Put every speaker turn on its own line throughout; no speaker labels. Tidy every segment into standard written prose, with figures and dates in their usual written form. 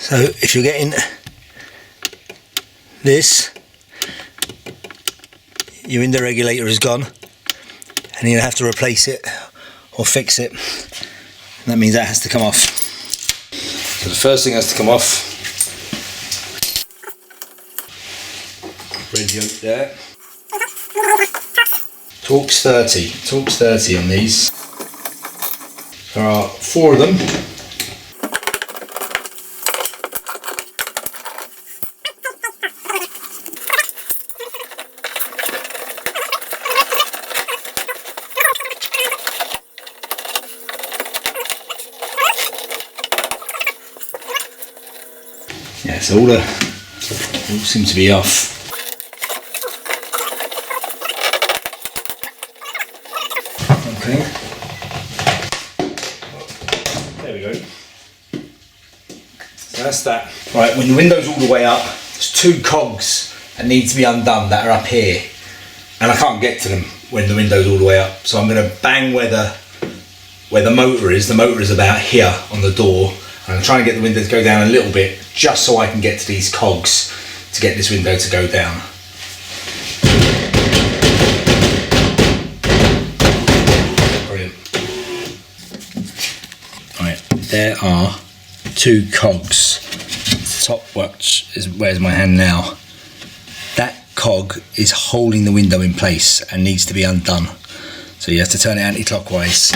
So if you're getting this, your window regulator is gone and you're going to have to replace it or fix it. And that means that has to come off. So the first thing has to come off. Red yoke there. Torx 30. Torx 30 on these. There are 4 of them. Yeah, so all seem to be off. Okay. There we go. So that's that. Right, when the window's all the way up, there's 2 cogs that need to be undone that are up here. And I can't get to them when the window's all the way up. So I'm going to bang where the motor is. The motor is about here on the door. I'm trying to get the window to go down a little bit just so I can get to these cogs to get this window to go down. Brilliant. Right, there are 2 cogs. The top watch is where's my hand now. That cog is holding the window in place and needs to be undone. So you have to turn it anti-clockwise.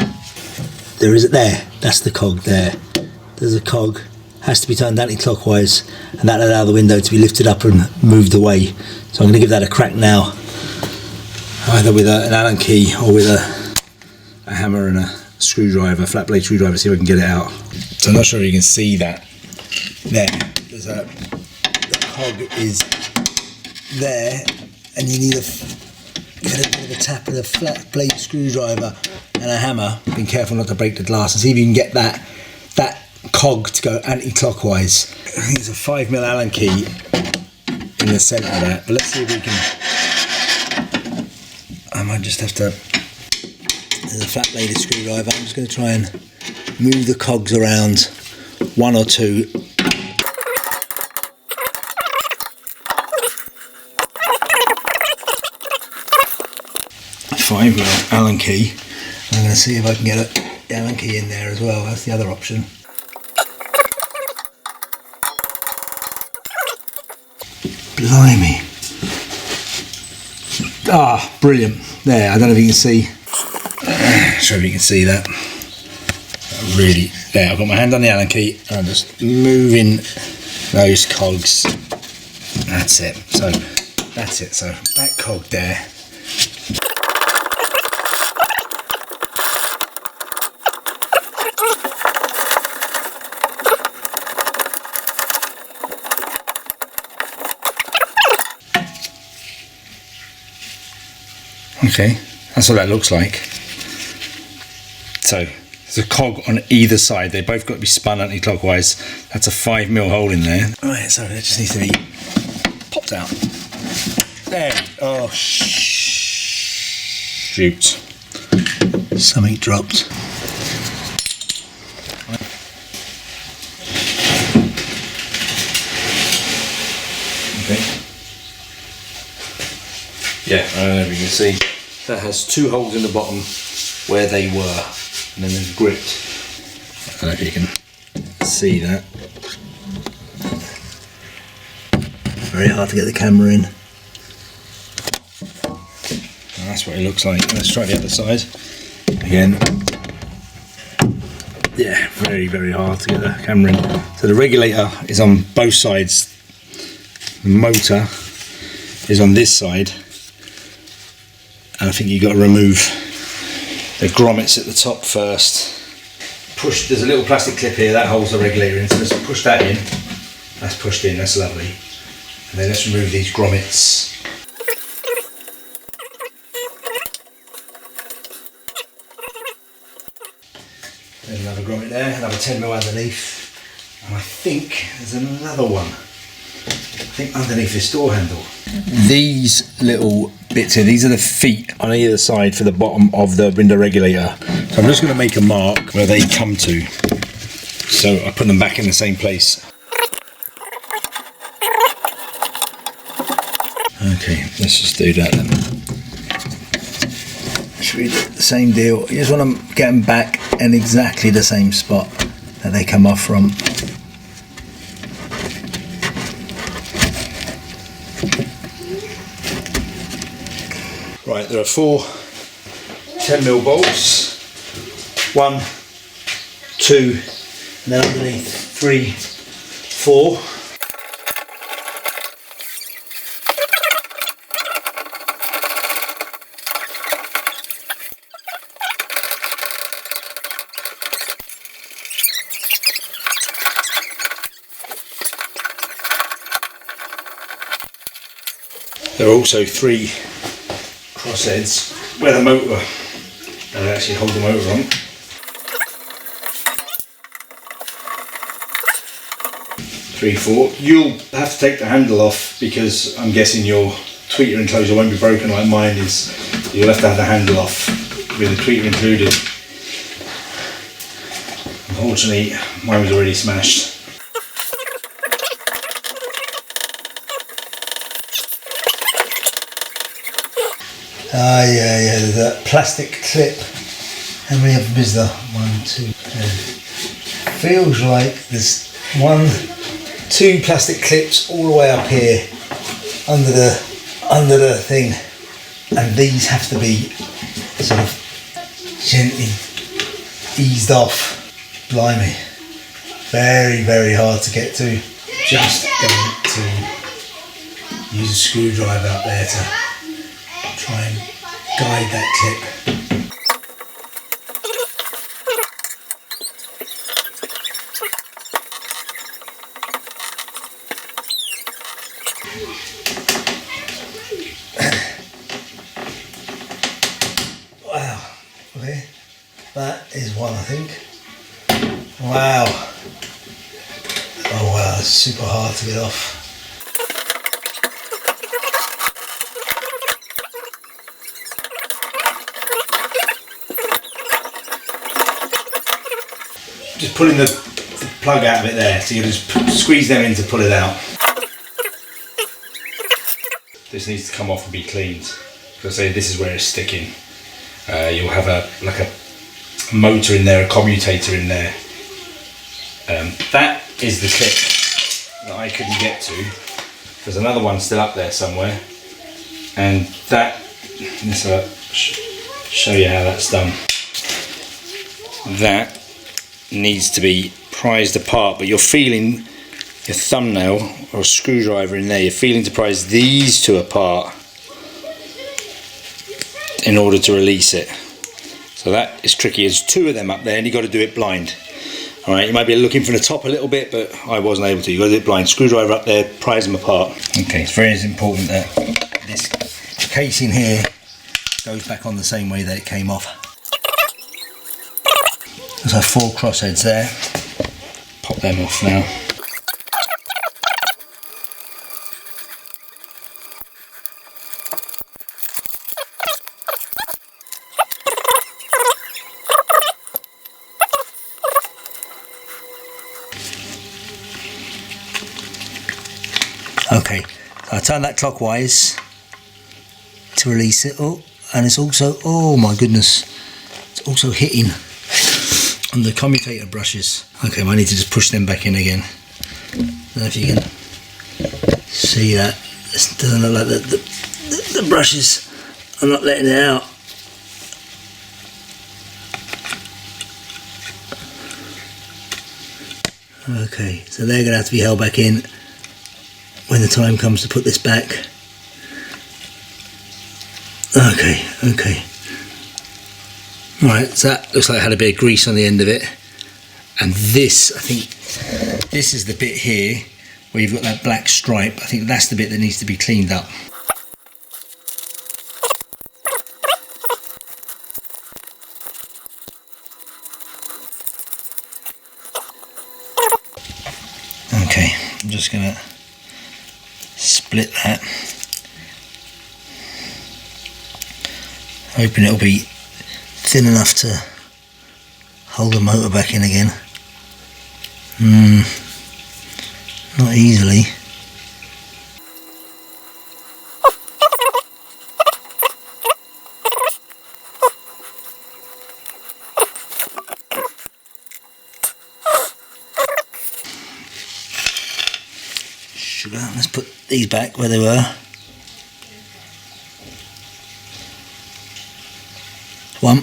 There is it there. That's the cog there. There's a cog, has to be turned anti-clockwise, and that'll allow the window to be lifted up and moved away. So I'm going to give that a crack now, either with an Allen key or with a hammer and a screwdriver, flat blade screwdriver, see if I can get it out. So I'm not sure if you can see that. There, the cog is there, and you need get a bit of a tap with a flat blade screwdriver and a hammer. Be careful not to break the glass, and see if you can get that cog to go anti-clockwise. I think there's a 5mm Allen key in the centre of that, but let's see if we can. I might just have to. There's a flat bladed screwdriver. I'm just going to try and move the cogs around 1 or 2. A 5mm Allen key. I'm going to see if I can get the Allen key in there as well. That's the other option. Blimey. Ah, brilliant. There, I don't know if you can see. Sure if you can see that. Really, there, I've got my hand on the Allen key and I'm just moving those cogs. That's it. So, that's it. So, that cog there. Okay, that's what that looks like. So there's a cog on either side. They both got to be spun anti-clockwise. That's a 5mm hole in there. Right, so that just needs to be popped out. There. Oh shoot! Something dropped. Okay. Yeah, I don't know if you can see. That has 2 holes in the bottom where they were, and then they've gripped. I don't know if you can see that. Very hard to get the camera in. And that's what it looks like. Let's try the other side. Again. Yeah, very, very hard to get the camera in. So the regulator is on both sides. The motor is on this side. And I think you've got to remove the grommets at the top first. There's a little plastic clip here that holds the regulator in, so let's push that in. That's pushed in, that's lovely. And then let's remove these grommets. There's another grommet there, another 10mm underneath. And I think there's another one. I think underneath this door handle. These little bits here, these are the feet on either side for the bottom of the window regulator. So I'm just going to make a mark where they come to. So I put them back in the same place. Okay, let's just do that then. Should we do the same deal? You just want to get them back in exactly the same spot that they come off from. Right, there are 4 10mm bolts. 1, 2, and then underneath 3, 4. There are also 3 crossheads where the motor, they actually hold the motor on. 3, 4. You'll have to take the handle off because I'm guessing your tweeter enclosure won't be broken like mine is. You'll have to have the handle off with the tweeter included. Unfortunately, mine was already smashed. Yeah, there's that plastic clip. How many of them is there? 1, 2, 3. Feels like there's 1, 2 plastic clips all the way up here under the thing, and these have to be sort of gently eased off. Blimey, very, very hard to get to. Just going to use a screwdriver up there to try and guide that clip. Wow, okay, that is one, I think. Wow. Oh wow, it's super hard to get off. Just pulling the plug out of it there, so you just squeeze them in to pull it out. This needs to come off and be cleaned. So I say this is where it's sticking. You'll have a motor in there, a commutator in there. That is the clip that I couldn't get to. There's another one still up there somewhere, and that, let's show you how that's done. That needs to be prized apart, but you're feeling your thumbnail or a screwdriver in there, you're feeling to prise these 2 apart in order to release it. So that is tricky. There's 2 of them up there and you've got to do it blind. Alright, you might be looking from the top a little bit, but I wasn't able to. You've got to do it blind. Screwdriver up there, prise them apart. Okay, it's very important that this casing here goes back on the same way that it came off. There's our 4 crossheads there. Pop them off now. Okay, so I turn that clockwise to release it. Oh, and it's also, oh my goodness, it's also hitting on the commutator brushes. Okay, I need to just push them back in again. I don't know if you can see that. It doesn't look like the brushes are not letting it out. Okay, so they're going to have to be held back in when the time comes to put this back. Okay. Right, so that looks like it had a bit of grease on the end of it. And this, I think, this is the bit here where you've got that black stripe. I think that's the bit that needs to be cleaned up. Okay, I'm just gonna split that. Hoping it'll be thin enough to hold the motor back in again. Not easily. sugar. Let's put these back where they were. One.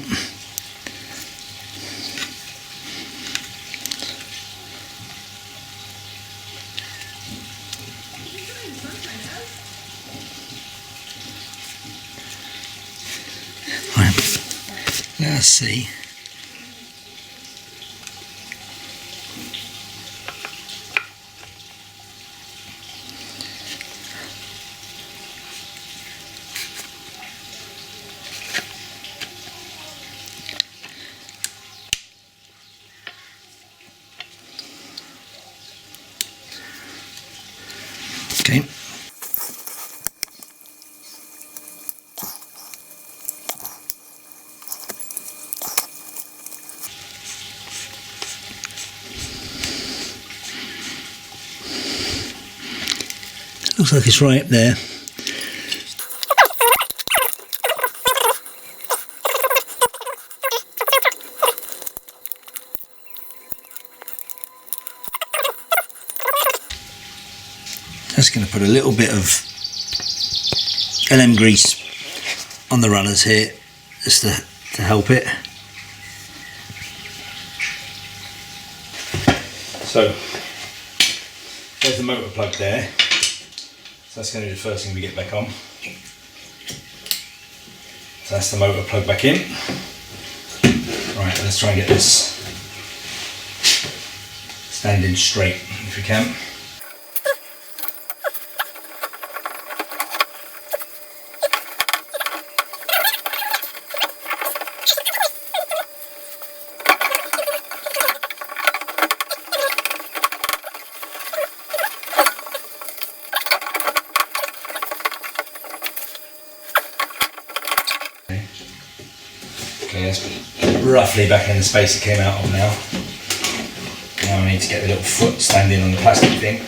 Right. Let's see. Okay. Looks like it's right up there. Just going to put a little bit of LM grease on the runners here, just to help it. So there's the motor plug there. So that's going to be the first thing we get back on. So that's the motor plug back in. Right, let's try and get this standing straight if we can. Okay, that's roughly back in the space it came out of now. Now I need to get the little foot standing on the plastic thing.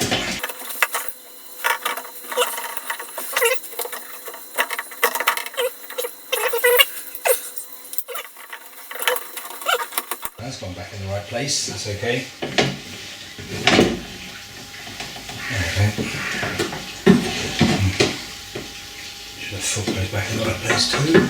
That's gone back in the right place, that's okay. Okay. Sure the foot goes back in the right place too.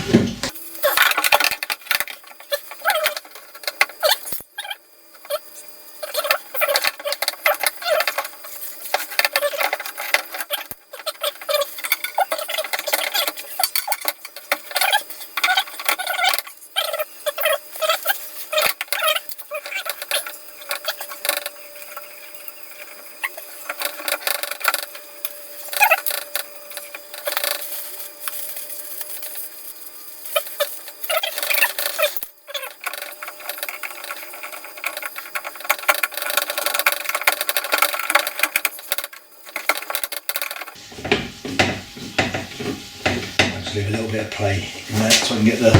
Leave a little bit of play in that so I can get the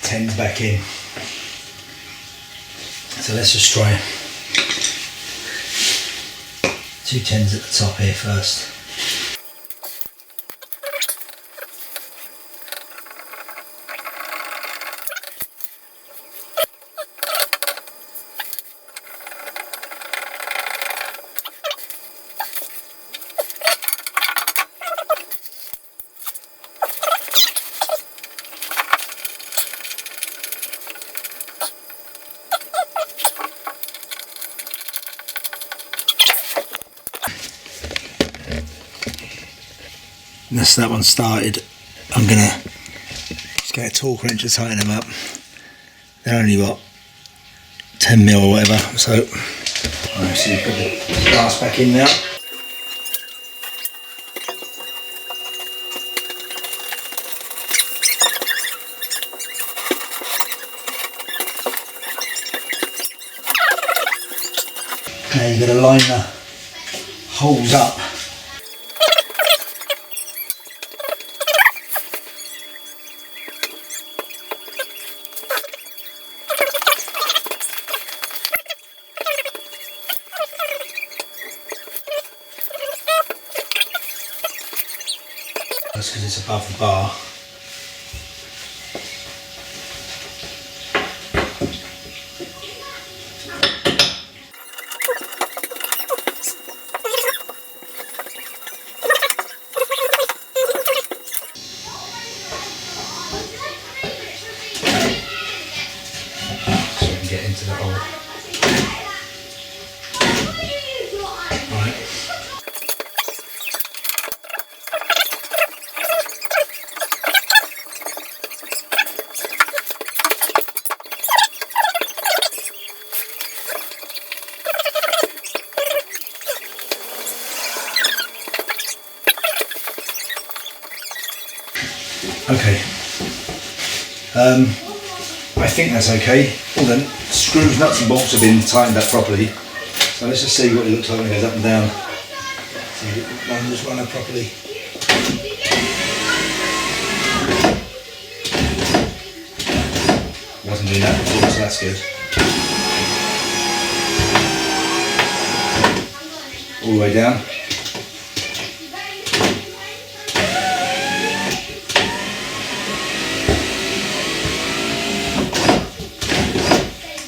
tens back in. So let's just try 2 tens at the top here first. That's that one started. I'm gonna just get a torque wrench to tighten them up. They're only what, 10 mil or whatever. So alright, so you put the glass back in now. Now you've got to line the holes up. That's because it's above the bar. get into the hole. Right. Okay, I think that's okay. All the screws, nuts and bolts have been tightened up properly. So let's just see what it looks like when it goes up and down. So just run it properly. Wasn't doing that before, so that's good. All the way down.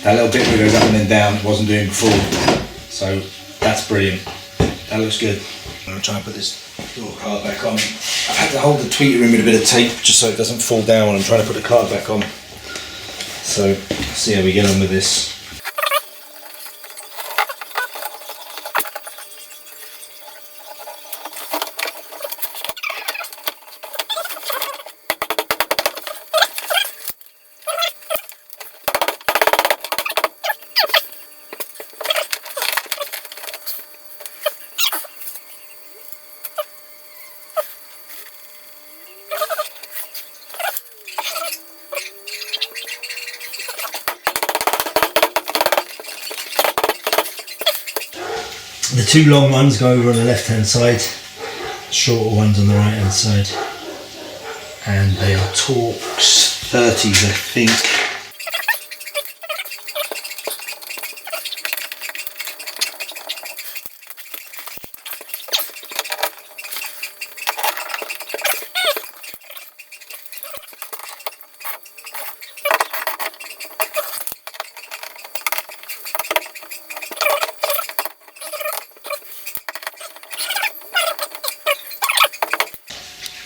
That little bit where it goes up and then down, it wasn't doing before, so that's brilliant. That looks good. I'm going to try and put this little card back on. I've had to hold the tweeter in with a bit of tape just so it doesn't fall down when I'm trying to put the card back on. So, let's see how we get on with this. The two long ones go over on the left hand side, shorter ones on the right hand side, and they are Torx 30s I think.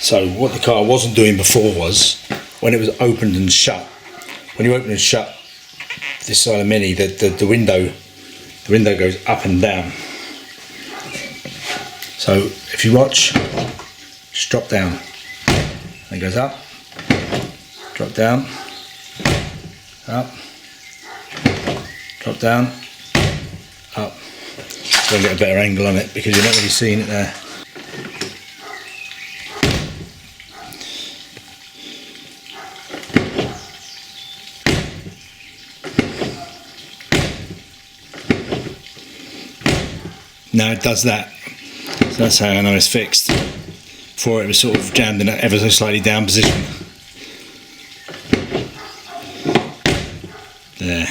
So what the car wasn't doing before was, when it was opened and shut, when you open and shut this side of Mini, the window goes up and down. So if you watch, just drop down, and it goes up, drop down, up, drop down, up. So I'll get a better angle on it because you're not really seeing it there. Now it does that, so that's how I know it's fixed. Before it was sort of jammed in an ever so slightly down position. There.